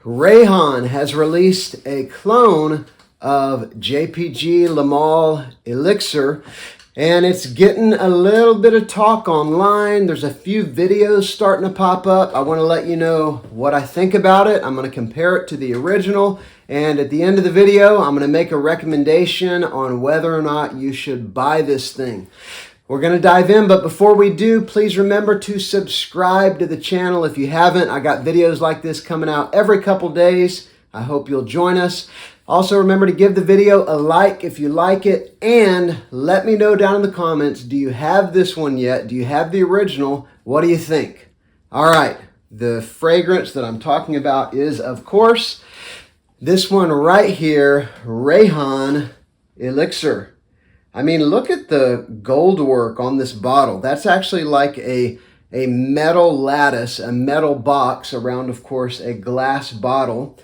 Rayhaan has released a clone of JPG Elixir, and it's getting a little bit of talk online. There's a few videos starting to pop up. I want to let you know what I think about it. I'm going to compare it to the original, and at the end of the video, I'm going to make a recommendation on whether or not you should buy this thing. We're going to dive in, but before we do, please remember to subscribe to the channel if you haven't. I got videos like this coming out every couple days. I hope you'll join us. Also, remember to give the video a like if you like it, and let me know down in the comments, do you have this one yet? Do you have the original? What do you think? All right, the fragrance that I'm talking about is, of course, this one right here, Rayhaan Elixir. I mean, look at the gold work on this bottle. That's actually like a metal lattice, a metal box around, of course, a glass bottle.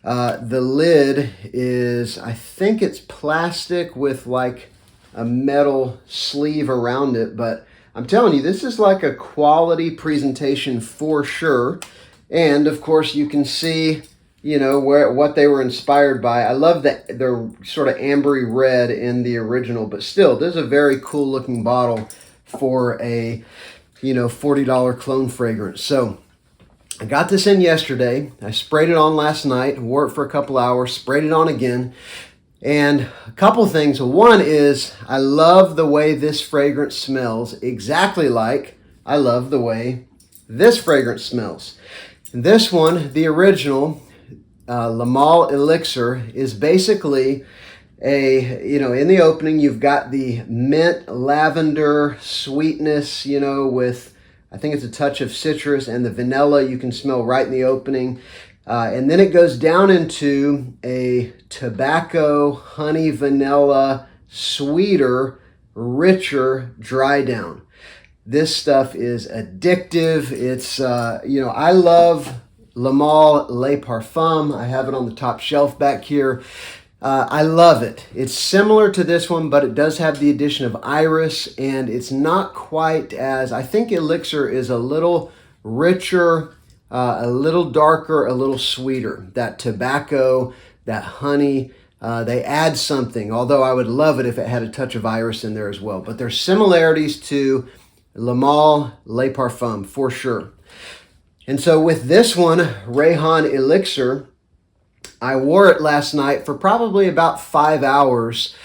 The lid is, I think it's plastic with like a metal sleeve around it, but I'm telling you, this is like a quality presentation for sure. And of course, you can see, you know, what they were inspired by. I love that they're sort of ambery red in the original, but still, this is a very cool looking bottle for a, you know, $40 clone fragrance. So I got this in yesterday. I sprayed it on last night, wore it for a couple hours, sprayed it on again. And a couple things. One is I love the way this fragrance smells, exactly like I love the way this fragrance smells. And this one, the original, Elixir, is basically a, you know, in the opening you've got the mint lavender sweetness, you know, with I think it's a touch of citrus, and the vanilla you can smell right in the opening. And then it goes down into a tobacco, honey, vanilla, sweeter, richer dry down. This stuff is addictive. It's, you know, I love Le Parfum. I have it on the top shelf back here. I love it. It's similar to this one, but it does have the addition of iris, and it's not quite as, I think Elixir is a little richer, a little darker, a little sweeter. That tobacco, that honey, they add something, although I would love it if it had a touch of iris in there as well. But there's similarities to Le Parfum for sure. And so with this one, Rayhaan Elixir, I wore it last night for probably about 5 hours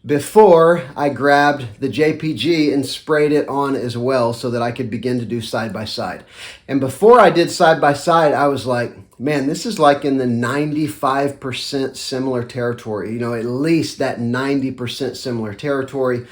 before I grabbed the JPG and sprayed it on as well so that I could begin to do side by side. And before I did side by side, I was like, man, this is like in the 95% similar territory, you know, at least that 90% similar territory.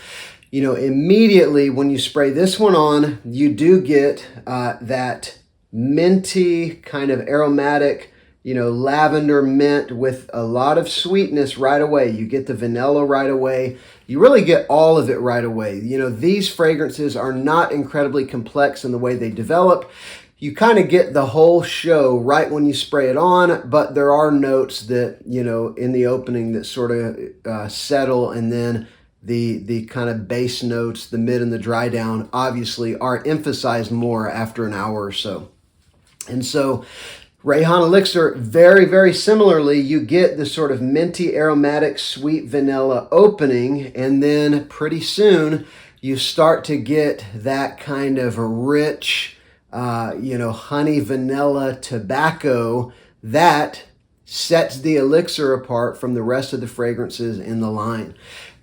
You know, immediately when you spray this one on, you do get that minty kind of aromatic, you know, lavender mint with a lot of sweetness right away. You get the vanilla right away. You really get all of it right away. You know, these fragrances are not incredibly complex in the way they develop. You kind of get the whole show right when you spray it on, but there are notes that, you know, in the opening that sort of settle, and then the kind of base notes, the mid and the dry down, obviously are emphasized more after an hour or so. And so Rayhaan Elixir, very, very similarly, you get the sort of minty, aromatic, sweet vanilla opening, and then pretty soon you start to get that kind of rich, you know, honey, vanilla, tobacco that sets the Elixir apart from the rest of the fragrances in the line.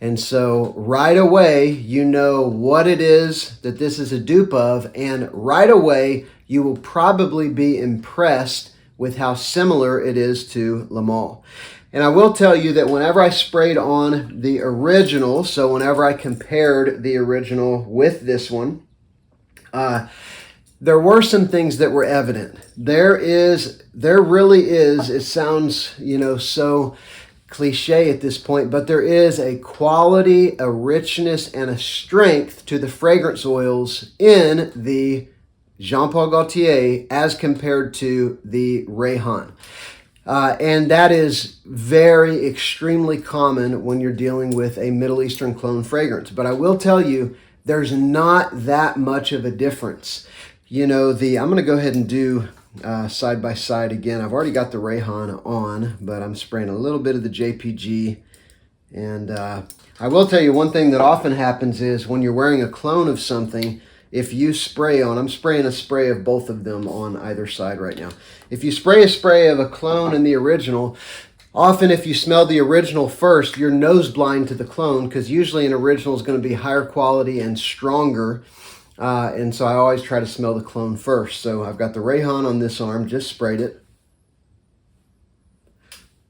And so right away, you know what it is that this is a dupe of, and right away, you will probably be impressed with how similar it is to Le Male. And I will tell you that whenever I sprayed on the original, so whenever I compared the original with this one, there were some things that were evident. There really is, it sounds, you know, so cliche at this point, but there is a quality, a richness, and a strength to the fragrance oils in the Jean Paul Gaultier as compared to the Rayhaan. And that is very extremely common when you're dealing with a Middle Eastern clone fragrance. But I will tell you, there's not that much of a difference. You know, I'm going to go ahead and do side by side again. I've already got the Rayhaan on, but I'm spraying a little bit of the JPG. And I will tell you one thing that often happens is when you're wearing a clone of something, if you spray on, I'm spraying a spray of both of them on either side right now. If you spray a spray of a clone and the original, often if you smell the original first, you're nose blind to the clone, because usually an original is going to be higher quality and stronger. And so I always try to smell the clone first. So I've got the Rayhaan on this arm, just sprayed it.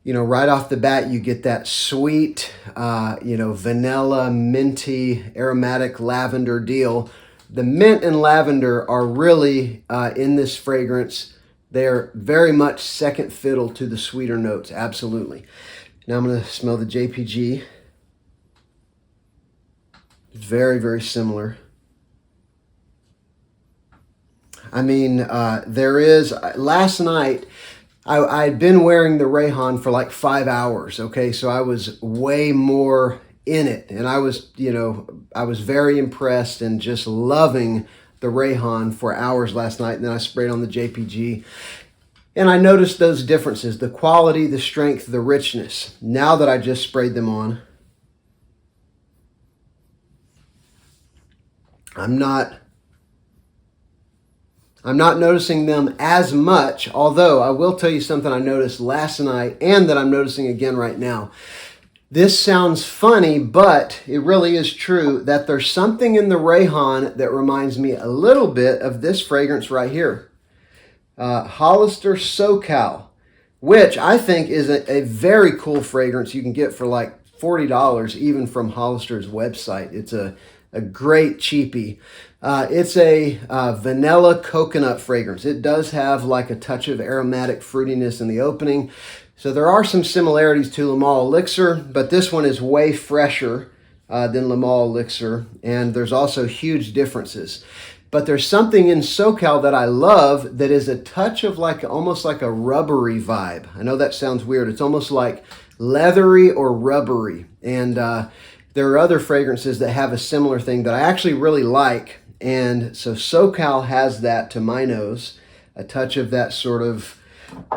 You know, right off the bat, you get that sweet, you know, vanilla, minty, aromatic lavender deal. The mint and lavender are really, in this fragrance, they're very much second fiddle to the sweeter notes, absolutely. Now I'm going to smell the JPG. Very, very similar. I mean, there is, last night, I'd been wearing the Rayhaan for like 5 hours, okay? So I was way more in it. And I was, you know, I was very impressed and just loving the Rayhaan for hours last night. And then I sprayed on the JPG. And I noticed those differences, the quality, the strength, the richness. Now that I just sprayed them on, I'm not noticing them as much, although I will tell you something I noticed last night and that I'm noticing again right now. This sounds funny, but it really is true that there's something in the Rayhaan that reminds me a little bit of this fragrance right here. Hollister SoCal, which I think is a very cool fragrance you can get for like $40 even from Hollister's website. It's a great cheapie. It's a vanilla coconut fragrance. It does have like a touch of aromatic fruitiness in the opening. So there are some similarities to Le Male Elixir, but this one is way fresher than Le Male Elixir. And there's also huge differences. But there's something in SoCal that I love that is a touch of like almost like a rubbery vibe. I know that sounds weird. It's almost like leathery or rubbery. And there are other fragrances that have a similar thing that I actually really like. And so SoCal has that to my nose, a touch of that sort of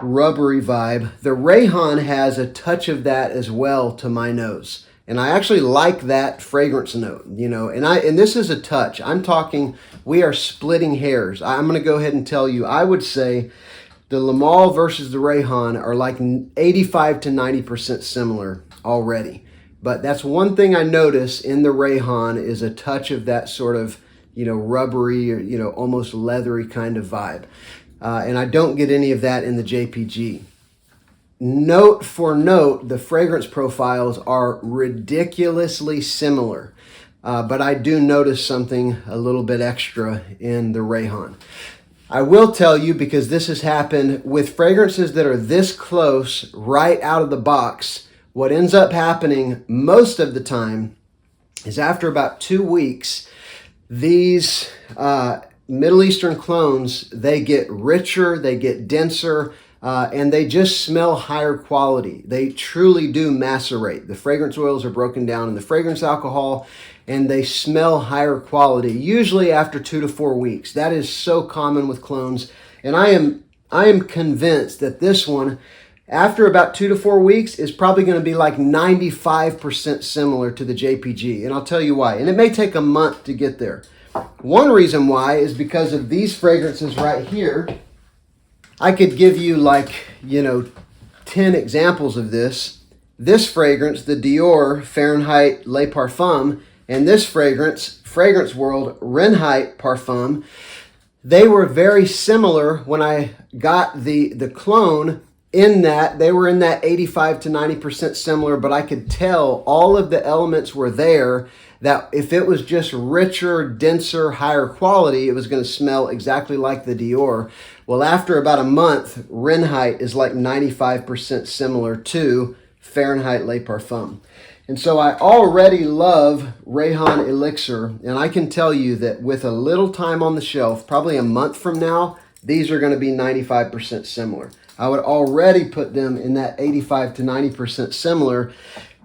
rubbery vibe. The Rayhaan has a touch of that as well to my nose. And I actually like that fragrance note, you know, and this is a touch. I'm talking, we are splitting hairs. I'm going to go ahead and tell you, I would say the Le Male versus the Rayhaan are like 85 to 90% similar already. But that's one thing I notice in the Rayhaan is a touch of that sort of, you know, rubbery or, you know, almost leathery kind of vibe. And I don't get any of that in the JPG. Note for note, the fragrance profiles are ridiculously similar. But I do notice something a little bit extra in the Rayhaan. I will tell you, because this has happened with fragrances that are this close right out of the box, what ends up happening most of the time is after about 2 weeks, these Middle Eastern clones, they get richer, they get denser, and they just smell higher quality. They truly do macerate. The fragrance oils are broken down in the fragrance alcohol, and they smell higher quality, usually after 2 to 4 weeks. That is so common with clones, and I am convinced that this one, after about 2 to 4 weeks, is probably going to be like 95% similar to the JPG. And I'll tell you why. And it may take a month to get there. One reason why is because of these fragrances right here. I could give you like, you know, 10 examples of this. This fragrance, the Dior Fahrenheit Le Parfum, and this fragrance, Fragrance World Renheit Parfum, they were very similar when I got the clone, in that they were in that 85 to 90% similar, but I could tell all of the elements were there, that if it was just richer, denser, higher quality, it was going to smell exactly like the Dior. Well, after about a month, Renheit is like 95% similar to Fahrenheit Le Parfum. And so I already love Rayhaan Elixir, and I can tell you that with a little time on the shelf, probably a month from now, these are going to be 95% similar. I would already put them in that 85 to 90% similar.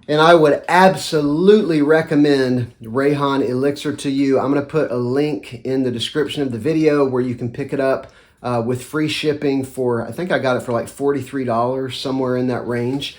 And I would absolutely recommend Rayhaan Elixir to you. I'm going to put a link in the description of the video where you can pick it up with free shipping for, I think I got it for like $43, somewhere in that range.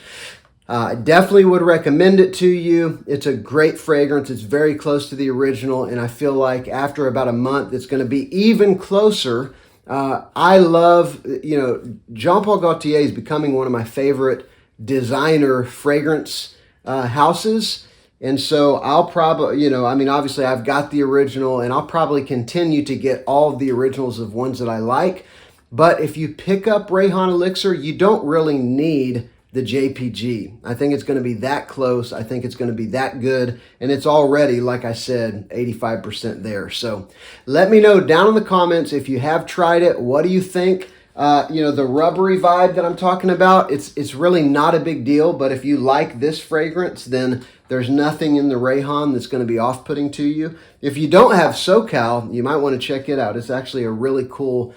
I definitely would recommend it to you. It's a great fragrance. It's very close to the original, and I feel like after about a month, it's going to be even closer. I love, Jean Paul Gaultier is becoming one of my favorite designer fragrance houses. And so I'll probably, obviously I've got the original, and I'll probably continue to get all of the originals of ones that I like. But if you pick up Rayhaan Elixir, you don't really need the JPG. I think it's going to be that close. I think it's going to be that good. And it's already, like I said, 85% there. So let me know down in the comments if you have tried it. What do you think? The rubbery vibe that I'm talking about, it's really not a big deal. But if you like this fragrance, then there's nothing in the Rayhaan that's going to be off-putting to you. If you don't have SoCal, you might want to check it out. It's actually a really cool,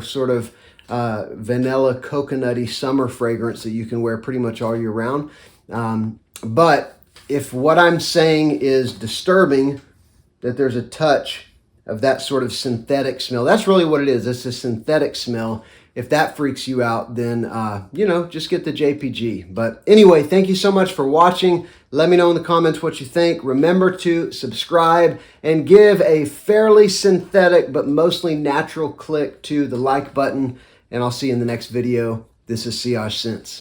sort of vanilla coconutty summer fragrance that you can wear pretty much all year round. But if what I'm saying is disturbing, that there's a touch of that sort of synthetic smell, that's really what it is. It's a synthetic smell. If that freaks you out, then, just get the JPG. But anyway, thank you so much for watching. Let me know in the comments what you think. Remember to subscribe and give a fairly synthetic but mostly natural click to the like button. And I'll see you in the next video. This is Sillage Scents.